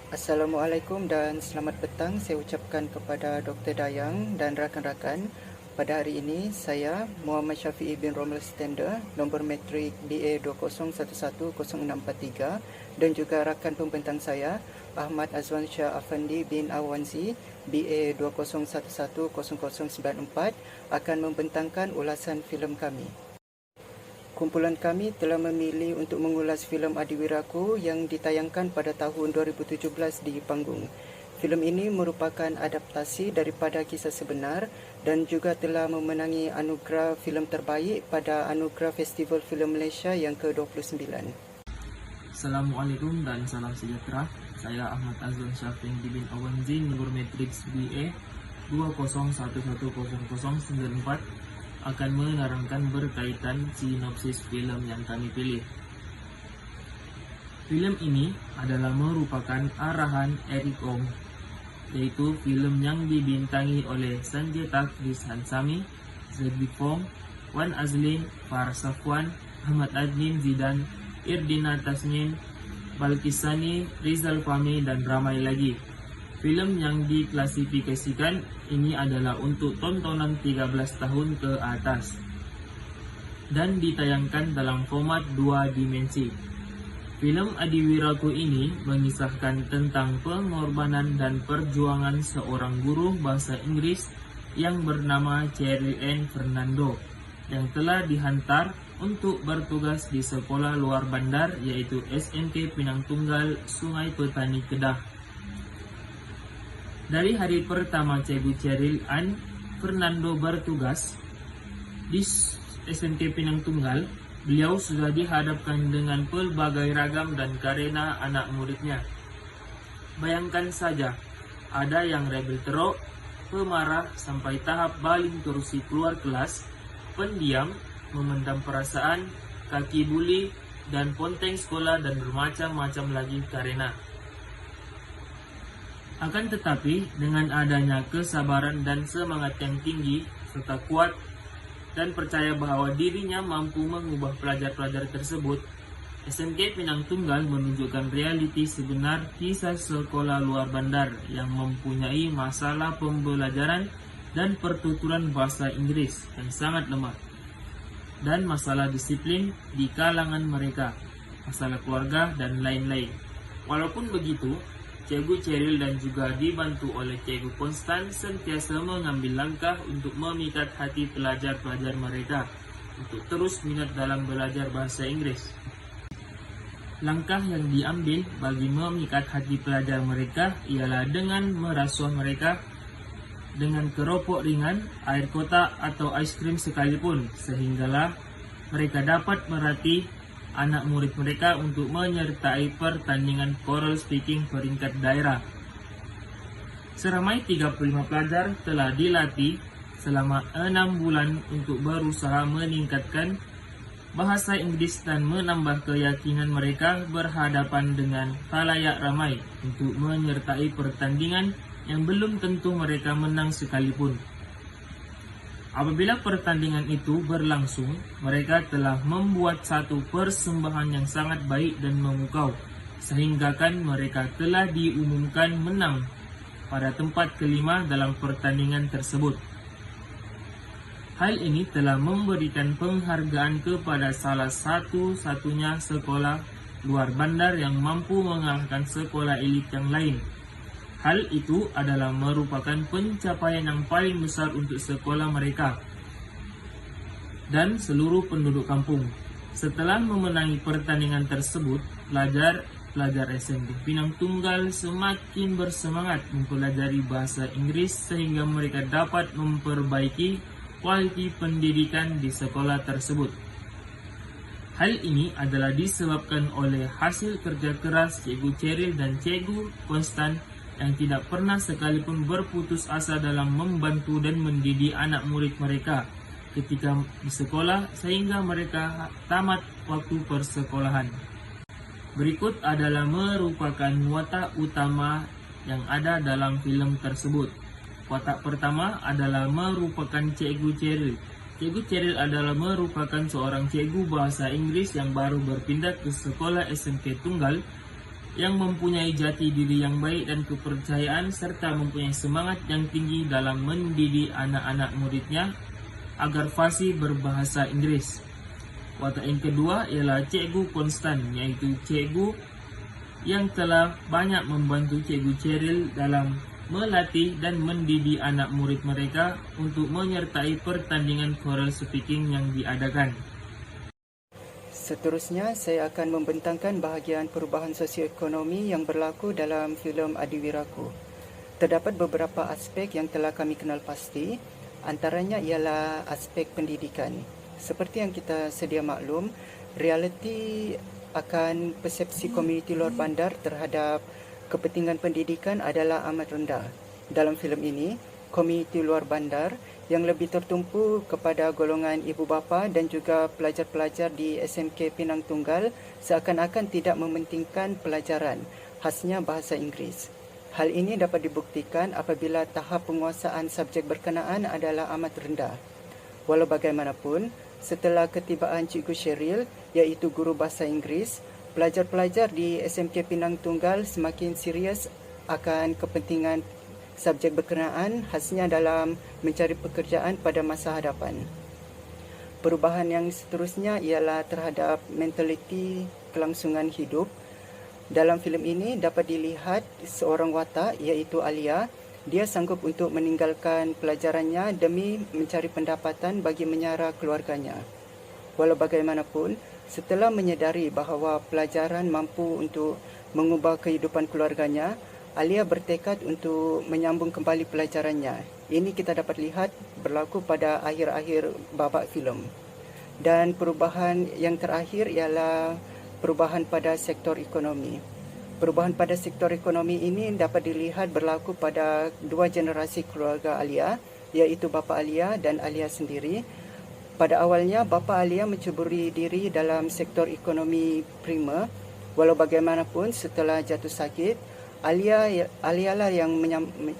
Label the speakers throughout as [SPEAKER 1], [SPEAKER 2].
[SPEAKER 1] Assalamualaikum dan selamat petang saya ucapkan kepada Dr. Dayang dan rakan-rakan. Pada hari ini saya Muhammad Syafiee bin Romel Stender, nombor matrik BA 20110643 dan juga rakan pembentang saya Ahmad Azwan Shah Afandi bin Awanzi BA 20110094 akan membentangkan ulasan filem kami. Kumpulan kami telah memilih untuk mengulas filem Adiwiraku yang ditayangkan pada tahun 2017 di panggung. Filem ini merupakan adaptasi daripada kisah sebenar dan juga telah memenangi anugerah filem terbaik pada Anugerah Festival Filem Malaysia yang ke-29.
[SPEAKER 2] Assalamualaikum dan salam sejahtera. Saya Ahmad Azwan Syafiee bin Awanzi, nomor matrik BA 20110094 akan menerangkan berkaitan sinopsis filem yang kami pilih. Filem ini adalah merupakan arahan Eric Ong, yaitu filem yang dibintangi oleh Sanjeta Chris Hansami, Zedby Fong, Wan Azlin, Farah Safwan, Ahmad Adnin Zidan, Irdina Tasnim, Balkisani, Rizal Fahmi dan ramai lagi. Filem yang diklasifikasikan ini adalah untuk tontonan 13 tahun ke atas dan ditayangkan dalam format 2 dimensi. Filem Adiwiraku ini mengisahkan tentang pengorbanan dan perjuangan seorang guru bahasa Inggris yang bernama Cheryl Ann Fernando yang telah dihantar untuk bertugas di sekolah luar bandar yaitu SMK Pinang Tunggal Sungai Petani Kedah. Dari hari pertama Cikgu Cheryl Ann Fernando bertugas di SMK Pinang Tunggal, beliau sudah dihadapkan dengan pelbagai ragam dan karena anak muridnya. Bayangkan saja, ada yang rebel teruk, pemarah sampai tahap baling kerusi keluar kelas, pendiam, memendam perasaan, kaki buli, dan ponteng sekolah dan bermacam-macam lagi karena. Akan tetapi, dengan adanya kesabaran dan semangat yang tinggi, serta kuat, dan percaya bahwa dirinya mampu mengubah pelajar-pelajar tersebut, SMK Pinang Tunggal menunjukkan realiti sebenar kisah sekolah luar bandar yang mempunyai masalah pembelajaran dan pertuturan bahasa Inggris yang sangat lemah, dan masalah disiplin di kalangan mereka, masalah keluarga, dan lain-lain. Walaupun begitu, Cikgu Cheryl dan juga dibantu oleh Cikgu Konstan sentiasa mengambil langkah untuk memikat hati pelajar-pelajar mereka untuk terus minat dalam belajar bahasa Inggris. Langkah yang diambil bagi memikat hati pelajar mereka ialah dengan merasuah mereka dengan keropok ringan, air kotak atau ais krim sekalipun, sehinggalah mereka dapat melatih anak murid mereka untuk menyertai pertandingan choral speaking peringkat daerah. Seramai 35 pelajar telah dilatih selama 6 bulan untuk berusaha meningkatkan bahasa Inggris dan menambah keyakinan mereka berhadapan dengan khalayak ramai untuk menyertai pertandingan yang belum tentu mereka menang sekalipun. Apabila pertandingan itu berlangsung, mereka telah membuat satu persembahan yang sangat baik dan memukau, sehinggakan mereka telah diumumkan menang pada tempat kelima dalam pertandingan tersebut. Hal ini telah memberikan penghargaan kepada salah satu-satunya sekolah luar bandar yang mampu mengalahkan sekolah elit yang lain. Hal itu adalah merupakan pencapaian yang paling besar untuk sekolah mereka dan seluruh penduduk kampung. Setelah memenangi pertandingan tersebut, pelajar SMP Pinang Tunggal semakin bersemangat mempelajari bahasa Inggris sehingga mereka dapat memperbaiki kualiti pendidikan di sekolah tersebut. Hal ini adalah disebabkan oleh hasil kerja keras Cikgu Cheryl dan Cikgu Konstan yang tidak pernah sekalipun berputus asa dalam membantu dan mendidik anak murid mereka ketika di sekolah sehingga mereka tamat waktu persekolahan. Berikut adalah merupakan watak utama yang ada dalam filem tersebut. Watak pertama adalah merupakan Cikgu Cheryl. Cikgu Cheryl adalah merupakan seorang cikgu bahasa Inggris yang baru berpindah ke sekolah SMK Tunggal yang mempunyai jati diri yang baik dan kepercayaan serta mempunyai semangat yang tinggi dalam mendidik anak-anak muridnya agar fasih berbahasa Inggris. Watak yang kedua ialah Cikgu Konstan, iaitu cikgu yang telah banyak membantu Cikgu Cheryl dalam melatih dan mendidik anak murid mereka untuk menyertai pertandingan choral speaking yang diadakan.
[SPEAKER 1] Seterusnya, saya akan membentangkan bahagian perubahan sosioekonomi yang berlaku dalam filem Adiwiraku. Terdapat beberapa aspek yang telah kami kenal pasti, antaranya ialah aspek pendidikan. Seperti yang kita sedia maklum, realiti akan persepsi komuniti luar bandar terhadap kepentingan pendidikan adalah amat rendah. Dalam filem ini, komuniti luar bandar yang lebih tertumpu kepada golongan ibu bapa dan juga pelajar-pelajar di SMK Pinang Tunggal seakan-akan tidak mementingkan pelajaran, khasnya bahasa Inggeris. Hal ini dapat dibuktikan apabila tahap penguasaan subjek berkenaan adalah amat rendah. Walau bagaimanapun, setelah ketibaan Cikgu Cheryl, iaitu guru bahasa Inggeris, pelajar-pelajar di SMK Pinang Tunggal semakin serius akan kepentingan subjek berkenaan, khasnya dalam mencari pekerjaan pada masa hadapan. Perubahan yang seterusnya ialah terhadap mentaliti kelangsungan hidup. Dalam filem ini dapat dilihat seorang watak, iaitu Alia. Dia sanggup untuk meninggalkan pelajarannya demi mencari pendapatan bagi menyara keluarganya. Walau bagaimanapun, setelah menyedari bahawa pelajaran mampu untuk mengubah kehidupan keluarganya, Alia bertekad untuk menyambung kembali pelajarannya. Ini kita dapat lihat berlaku pada akhir-akhir babak filem. Dan perubahan yang terakhir ialah perubahan pada sektor ekonomi. Perubahan pada sektor ekonomi ini dapat dilihat berlaku pada dua generasi keluarga Alia, iaitu bapa Alia dan Alia sendiri. Pada awalnya, bapa Alia menceburi diri dalam sektor ekonomi primer. Walau bagaimanapun, setelah jatuh sakit, Alia lah yang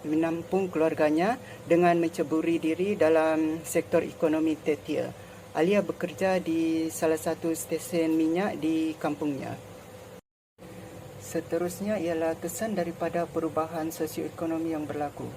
[SPEAKER 1] menampung keluarganya dengan menceburi diri dalam sektor ekonomi tertier. Alia bekerja di salah satu stesen minyak di kampungnya. Seterusnya ialah kesan daripada perubahan sosioekonomi yang berlaku.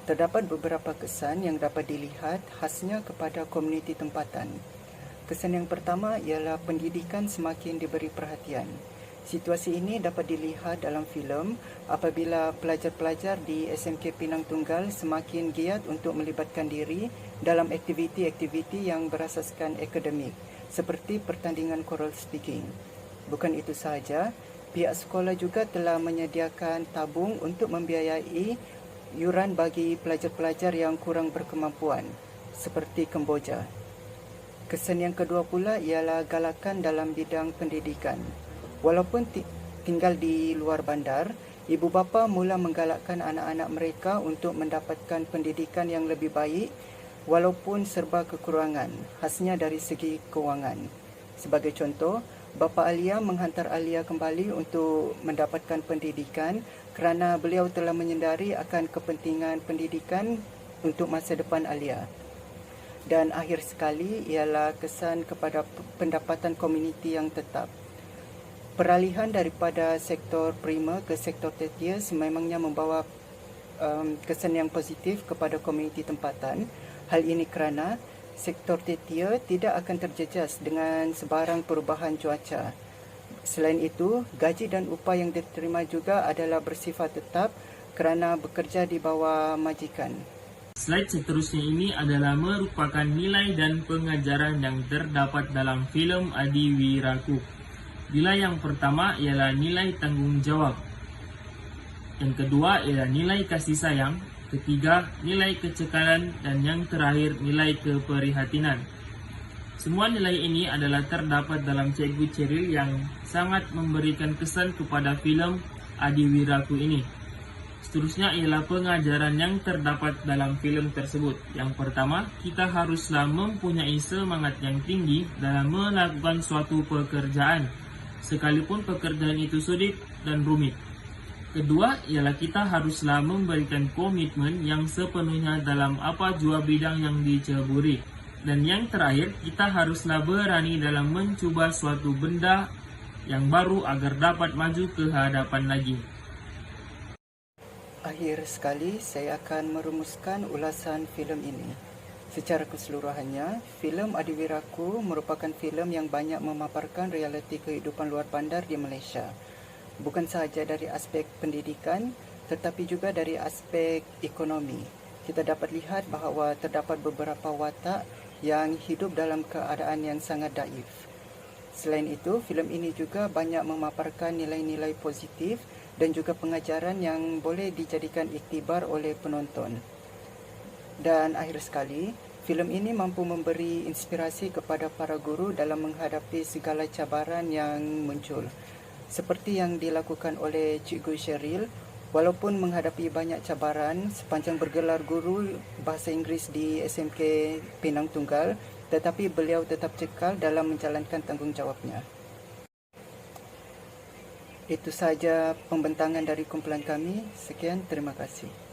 [SPEAKER 1] Terdapat beberapa kesan yang dapat dilihat khasnya kepada komuniti tempatan. Kesan yang pertama ialah pendidikan semakin diberi perhatian. Situasi ini dapat dilihat dalam filem apabila pelajar-pelajar di SMK Pinang Tunggal semakin giat untuk melibatkan diri dalam aktiviti-aktiviti yang berasaskan akademik, seperti pertandingan choral speaking. Bukan itu sahaja, pihak sekolah juga telah menyediakan tabung untuk membiayai yuran bagi pelajar-pelajar yang kurang berkemampuan, seperti Kemboja. Kesan yang kedua pula ialah galakan dalam bidang pendidikan. Walaupun tinggal di luar bandar, ibu bapa mula menggalakkan anak-anak mereka untuk mendapatkan pendidikan yang lebih baik walaupun serba kekurangan, khasnya dari segi kewangan. Sebagai contoh, bapa Alia menghantar Alia kembali untuk mendapatkan pendidikan kerana beliau telah menyedari akan kepentingan pendidikan untuk masa depan Alia. Dan akhir sekali ialah kesan kepada pendapatan komuniti yang tetap. Peralihan daripada sektor primer ke sektor tertier sememangnya membawa kesan yang positif kepada komuniti tempatan. Hal ini kerana sektor tertier tidak akan terjejas dengan sebarang perubahan cuaca. Selain itu, gaji dan upah yang diterima juga adalah bersifat tetap kerana bekerja di bawah majikan.
[SPEAKER 2] Slide seterusnya ini adalah merupakan nilai dan pengajaran yang terdapat dalam filem Adiwiraku. Nilai yang pertama ialah nilai tanggungjawab. Yang kedua ialah nilai kasih sayang. Ketiga, nilai kecekalan, dan yang terakhir, nilai keprihatinan. Semua nilai ini adalah terdapat dalam Cikgu Cheryl yang sangat memberikan kesan kepada filem Adiwiraku ini. Seterusnya ialah pengajaran yang terdapat dalam filem tersebut. Yang pertama, kita haruslah mempunyai semangat yang tinggi dalam melakukan suatu pekerjaan, sekalipun pekerjaan itu sulit dan rumit. Kedua, ialah kita haruslah memberikan komitmen yang sepenuhnya dalam apa jua bidang yang diceburi. Dan yang terakhir, kita haruslah berani dalam mencuba suatu benda yang baru agar dapat maju ke hadapan lagi.
[SPEAKER 1] Akhir sekali, saya akan merumuskan ulasan filem ini. Secara keseluruhannya, filem Adiwiraku merupakan filem yang banyak memaparkan realiti kehidupan luar bandar di Malaysia. Bukan sahaja dari aspek pendidikan, tetapi juga dari aspek ekonomi. Kita dapat lihat bahawa terdapat beberapa watak yang hidup dalam keadaan yang sangat daif. Selain itu, filem ini juga banyak memaparkan nilai-nilai positif dan juga pengajaran yang boleh dijadikan iktibar oleh penonton. Dan akhir sekali, filem ini mampu memberi inspirasi kepada para guru dalam menghadapi segala cabaran yang muncul. Seperti yang dilakukan oleh Cikgu Sheryl, walaupun menghadapi banyak cabaran sepanjang bergelar guru bahasa Inggeris di SMK Penang Tunggal, tetapi beliau tetap kekal dalam menjalankan tanggungjawabnya. Itu sahaja pembentangan dari kumpulan kami. Sekian, terima kasih.